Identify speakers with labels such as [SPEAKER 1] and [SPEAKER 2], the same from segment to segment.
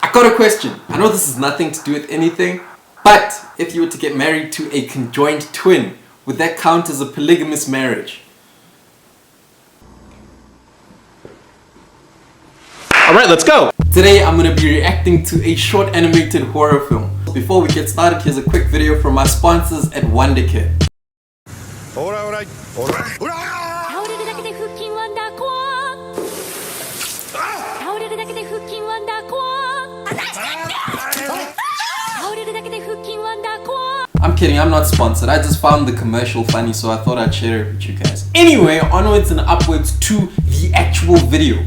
[SPEAKER 1] I got a question. I know this has nothing to do with anything, but if you were to get married to a conjoined twin, would that count as a polygamous marriage?
[SPEAKER 2] Alright, let's go!
[SPEAKER 1] Today I'm going to be reacting to a short animated horror film. Before we get started, here's a quick video from my sponsors at Wonderkid. I'm kidding, I'm not sponsored. I just found the commercial funny, so I thought I'd share it with you guys. Anyway, onwards and upwards to the actual video.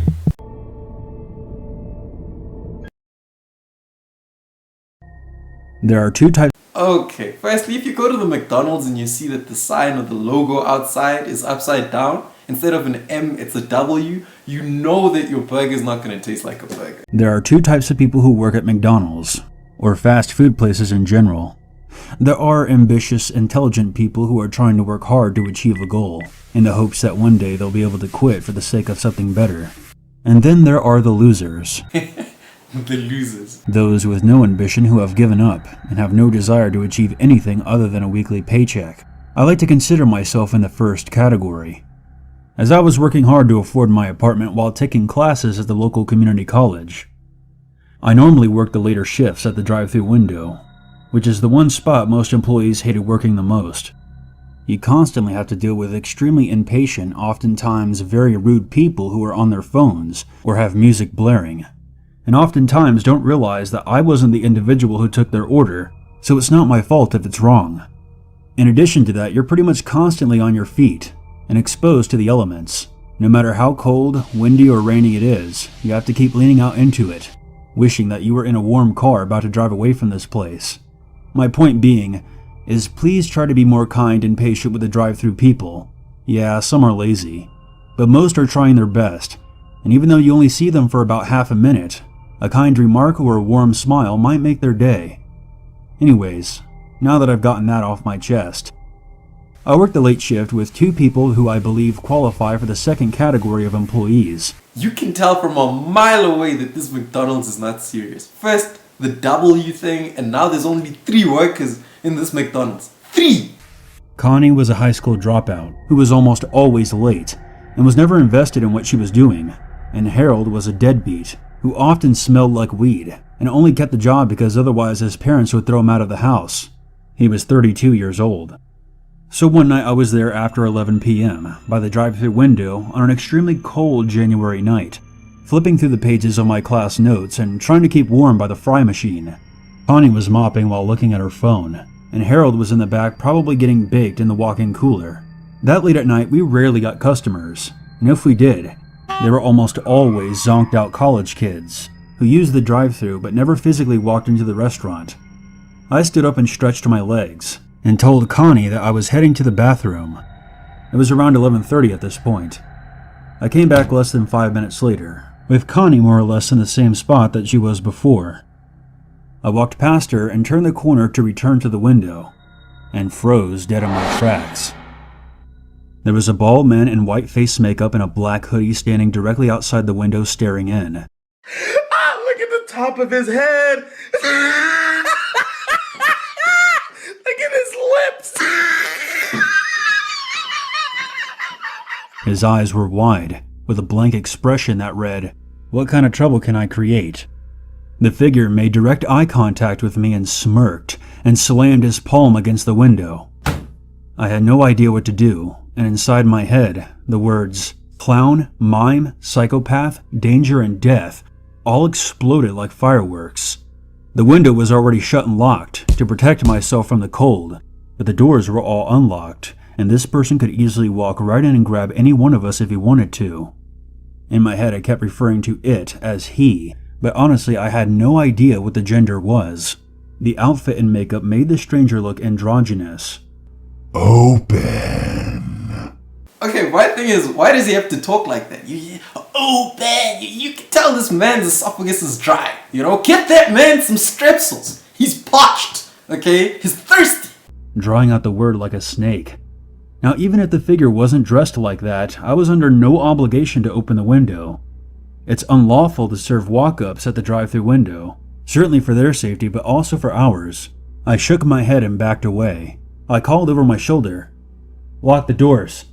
[SPEAKER 3] There are two types.
[SPEAKER 1] Okay, firstly, if you go to the McDonald's and you see that the sign or the logo outside is upside down, instead of an M, it's a W, you know that your burger is not going to taste like a burger.
[SPEAKER 3] There are two types of people who work at McDonald's, or fast food places in general. There are ambitious, intelligent people who are trying to work hard to achieve a goal, in the hopes that one day they'll be able to quit for the sake of something better. And then there are the losers.
[SPEAKER 1] The losers.
[SPEAKER 3] Those with no ambition who have given up and have no desire to achieve anything other than a weekly paycheck. I like to consider myself in the first category. As I was working hard to afford my apartment while taking classes at the local community college, I normally worked the later shifts at the drive-thru window, which is the one spot most employees hated working the most. You constantly have to deal with extremely impatient, oftentimes very rude people who are on their phones or have music blaring, and oftentimes don't realize that I wasn't the individual who took their order, so it's not my fault if it's wrong. In addition to that, you're pretty much constantly on your feet and exposed to the elements. No matter how cold, windy, or rainy it is, you have to keep leaning out into it, wishing that you were in a warm car about to drive away from this place. My point being is, please try to be more kind and patient with the drive-thru people. Yeah, some are lazy, but most are trying their best, and even though you only see them for about half a minute, a kind remark or a warm smile might make their day. Anyways, now that I've gotten that off my chest, I work the late shift with two people who I believe qualify for the second category of employees.
[SPEAKER 1] You can tell from a mile away that this McDonald's is not serious. First, the W thing, and now there's only 3 workers in this McDonald's. 3!
[SPEAKER 3] Connie was a high school dropout who was almost always late and was never invested in what she was doing, and Harold was a deadbeat who often smelled like weed and only kept the job because otherwise his parents would throw him out of the house. He was 32 years old. So one night I was there after 11 p.m. by the drive-thru window on an extremely cold January night, flipping through the pages of my class notes and trying to keep warm by the fry machine. Connie was mopping while looking at her phone, and Harold was in the back probably getting baked in the walk-in cooler. That late at night we rarely got customers, and if we did, they were almost always zonked out college kids who used the drive-thru but never physically walked into the restaurant. I stood up and stretched my legs and told Connie that I was heading to the bathroom. It was around 11:30 at this point. I came back less than 5 minutes later, with Connie more or less in the same spot that she was before. I walked past her and turned the corner to return to the window, and froze dead in my tracks. There was a bald man in white face makeup and a black hoodie standing directly outside the window staring in.
[SPEAKER 2] Ah, look at the top of his head! Look at his lips!
[SPEAKER 3] His eyes were wide, with a blank expression that read, "What kind of trouble can I create?" The figure made direct eye contact with me and smirked, and slammed his palm against the window. I had no idea what to do, and inside my head, the words clown, mime, psychopath, danger, and death all exploded like fireworks. The window was already shut and locked to protect myself from the cold, but the doors were all unlocked, and this person could easily walk right in and grab any one of us if he wanted to. In my head I kept referring to it as he, but honestly I had no idea what the gender was. The outfit and makeup made the stranger look androgynous.
[SPEAKER 4] Open.
[SPEAKER 1] Okay, my thing is, why does he have to talk like that? Open! You can tell this man's esophagus is dry. You know, get that man some strepsils. He's parched, okay? He's thirsty.
[SPEAKER 3] Drawing out the word like a snake. Now, even if the figure wasn't dressed like that, I was under no obligation to open the window. It's unlawful to serve walk-ups at the drive-thru window, certainly for their safety, but also for ours. I shook my head and backed away. I called over my shoulder, "Lock the doors."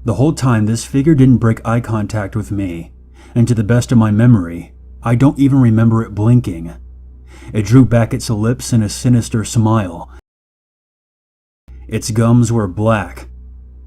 [SPEAKER 3] The whole time, this figure didn't break eye contact with me, and to the best of my memory, I don't even remember it blinking. It drew back its lips in a sinister smile. Its gums were black.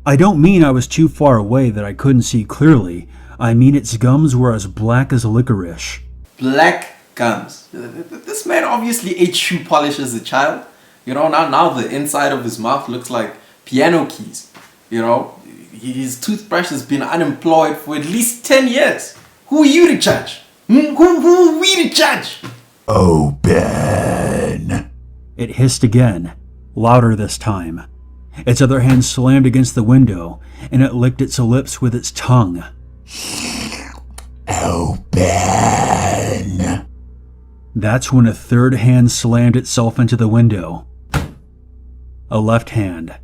[SPEAKER 3] I don't mean I was too far away that I couldn't see clearly. I mean its gums were as black as licorice.
[SPEAKER 1] Black gums. This man obviously ate shoe polish as a child. You know, now the inside of his mouth looks like piano keys. You know, his toothbrush has been unemployed for at least 10 years. Who are you to judge? Who are we to judge?
[SPEAKER 3] Open. It hissed again, louder this time. Its other hand slammed against the window, and it licked its lips with its tongue. Open. That's when a third hand slammed itself into the window. A left hand,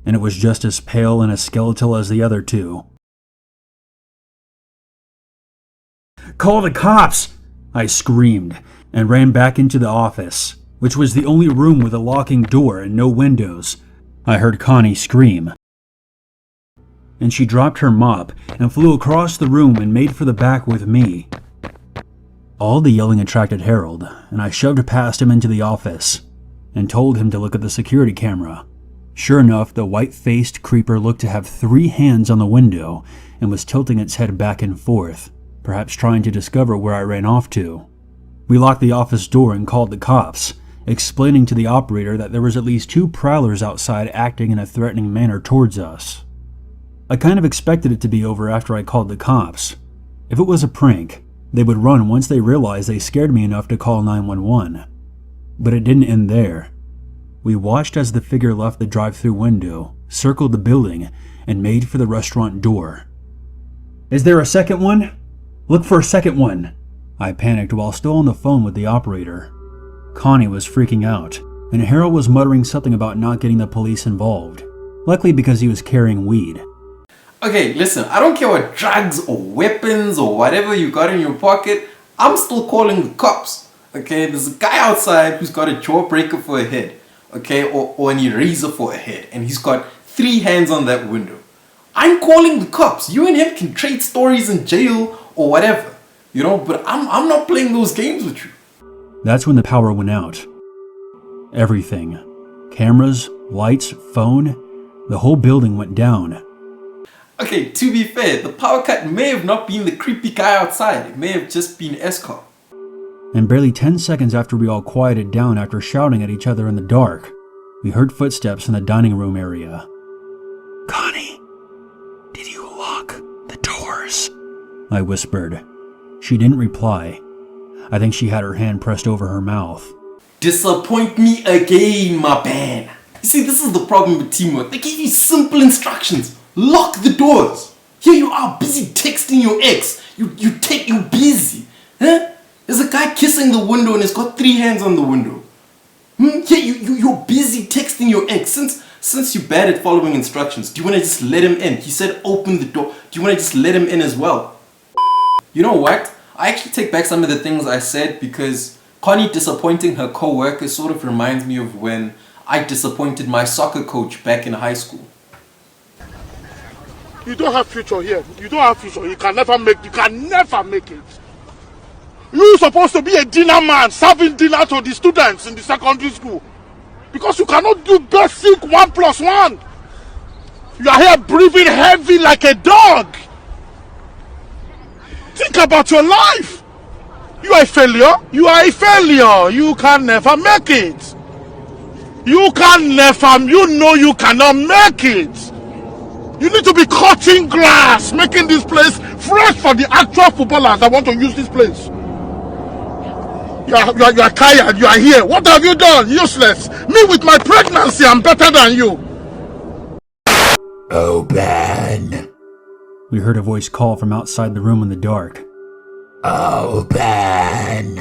[SPEAKER 3] and it was just as pale and as skeletal as the other two. "Call the cops!" I screamed, and ran back into the office, which was the only room with a locking door and no windows. I heard Connie scream, and she dropped her mop and flew across the room and made for the back with me. All the yelling attracted Harold, and I shoved past him into the office and told him to look at the security camera. Sure enough, the white-faced creeper looked to have 3 hands on the window and was tilting its head back and forth, perhaps trying to discover where I ran off to. We locked the office door and called the cops, explaining to the operator that there was at least 2 prowlers outside acting in a threatening manner towards us. I kind of expected it to be over after I called the cops. If it was a prank, they would run once they realized they scared me enough to call 911. But it didn't end there. We watched as the figure left the drive-thru window, circled the building, and made for the restaurant door. "Is there a second one? Look for a second one," I panicked while still on the phone with the operator. Connie was freaking out, and Harold was muttering something about not getting the police involved, likely because he was carrying weed.
[SPEAKER 1] Okay, listen, I don't care what drugs or weapons or whatever you got in your pocket, I'm still calling the cops. Okay, there's a guy outside who's got a jawbreaker for a head, okay, or an eraser for a head, and he's got 3 hands on that window. I'm calling the cops. You and him can trade stories in jail or whatever, you know, but I'm not playing those games with you.
[SPEAKER 3] That's when the power went out. Everything. Cameras, lights, phone, the whole building went down.
[SPEAKER 1] Okay, to be fair, the power cut may have not been the creepy guy outside. It may have just been ESCOM.
[SPEAKER 3] And barely 10 seconds after we all quieted down after shouting at each other in the dark, we heard footsteps in the dining room area. "Connie, did you lock the doors?" I whispered. She didn't reply. I think she had her hand pressed over her mouth.
[SPEAKER 1] Disappoint me again, my man. You see, this is the problem with teamwork. They give you simple instructions. Lock the doors. Here you are busy texting your ex. You're busy. Huh? There's a guy kissing the window and he's got 3 hands on the window. Yeah, you're busy texting your ex. Since you're bad at following instructions, do you want to just let him in? He said open the door. Do you want to just let him in as well? You know what? I actually take back some of the things I said because Connie disappointing her co-worker sort of reminds me of when I disappointed my soccer coach back in high school.
[SPEAKER 4] You don't have future here. You don't have future. You can never make it. You're supposed to be a dinner man, serving dinner to the students in the secondary school. Because you cannot do basic 1 plus 1. You are here breathing heavy like a dog. Think about your life. You are a failure. You are a failure. You can never make it. You know you cannot make it. You need to be cutting grass, making this place fresh for the actual footballers that want to use this place. You are tired, you are here. What have you done? Useless. Me with my pregnancy, I'm better than you.
[SPEAKER 3] Open. We heard a voice call from outside the room in the dark. Open.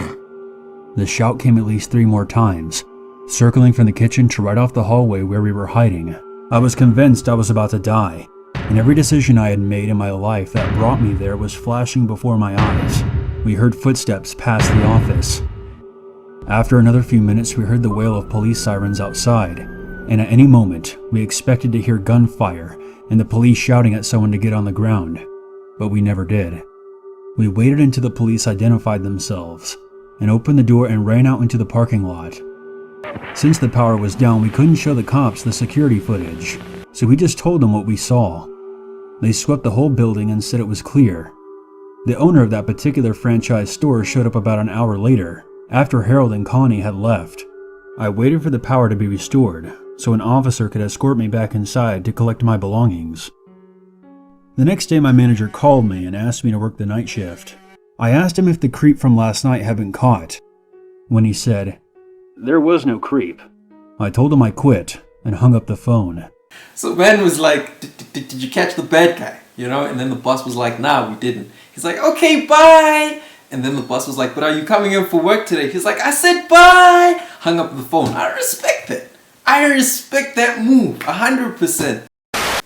[SPEAKER 3] The shout came at least 3 more times, circling from the kitchen to right off the hallway where we were hiding. I was convinced I was about to die, and every decision I had made in my life that brought me there was flashing before my eyes. We heard footsteps pass the office. After another few minutes, we heard the wail of police sirens outside, and at any moment, we expected to hear gunfire and the police shouting at someone to get on the ground, but we never did. We waited until the police identified themselves, and opened the door and ran out into the parking lot. Since the power was down, we couldn't show the cops the security footage, so we just told them what we saw. They swept the whole building and said it was clear. The owner of that particular franchise store showed up about an hour later, after Harold and Connie had left. I waited for the power to be restored, so an officer could escort me back inside to collect my belongings. The next day my manager called me and asked me to work the night shift. I asked him if the creep from last night had been caught. When he said, "There was no creep," I told him I quit and hung up the phone.
[SPEAKER 1] So man was like, did you catch the bad guy? You know, and then the boss was like, nah, we didn't. He's like, okay, bye. And then the boss was like, but are you coming in for work today? He's like, I said bye. Hung up the phone. I respect that. I respect that move, 100%.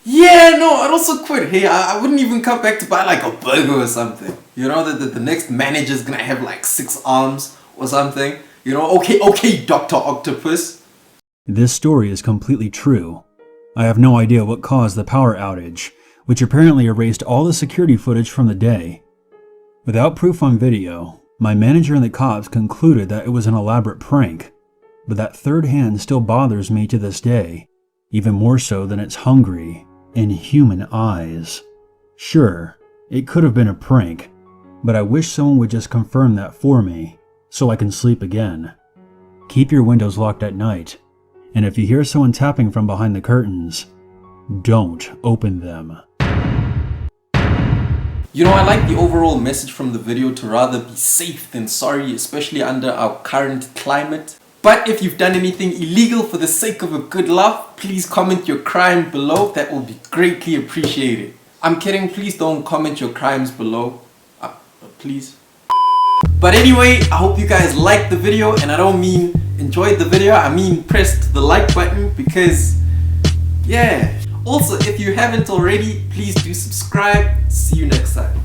[SPEAKER 1] Yeah, no, I'd also quit. Hey, I wouldn't even come back to buy like a burger or something. You know, that the next manager's gonna have like 6 arms or something. You know, okay, Dr. Octopus.
[SPEAKER 3] This story is completely true. I have no idea what caused the power outage, which apparently erased all the security footage from the day. Without proof on video, my manager and the cops concluded that it was an elaborate prank, but that third hand still bothers me to this day, even more so than its hungry, inhuman eyes. Sure, it could have been a prank, but I wish someone would just confirm that for me, so I can sleep again. Keep your windows locked at night, and if you hear someone tapping from behind the curtains, don't open them.
[SPEAKER 1] You know, I like the overall message from the video to rather be safe than sorry, especially under our current climate. But if you've done anything illegal for the sake of a good laugh, please comment your crime below. That will be greatly appreciated. I'm kidding, please don't comment your crimes below. Please. But anyway, I hope you guys liked the video, and I don't mean enjoyed the video, I mean pressed the like button, because yeah. Also, if you haven't already, please do subscribe. See you next time.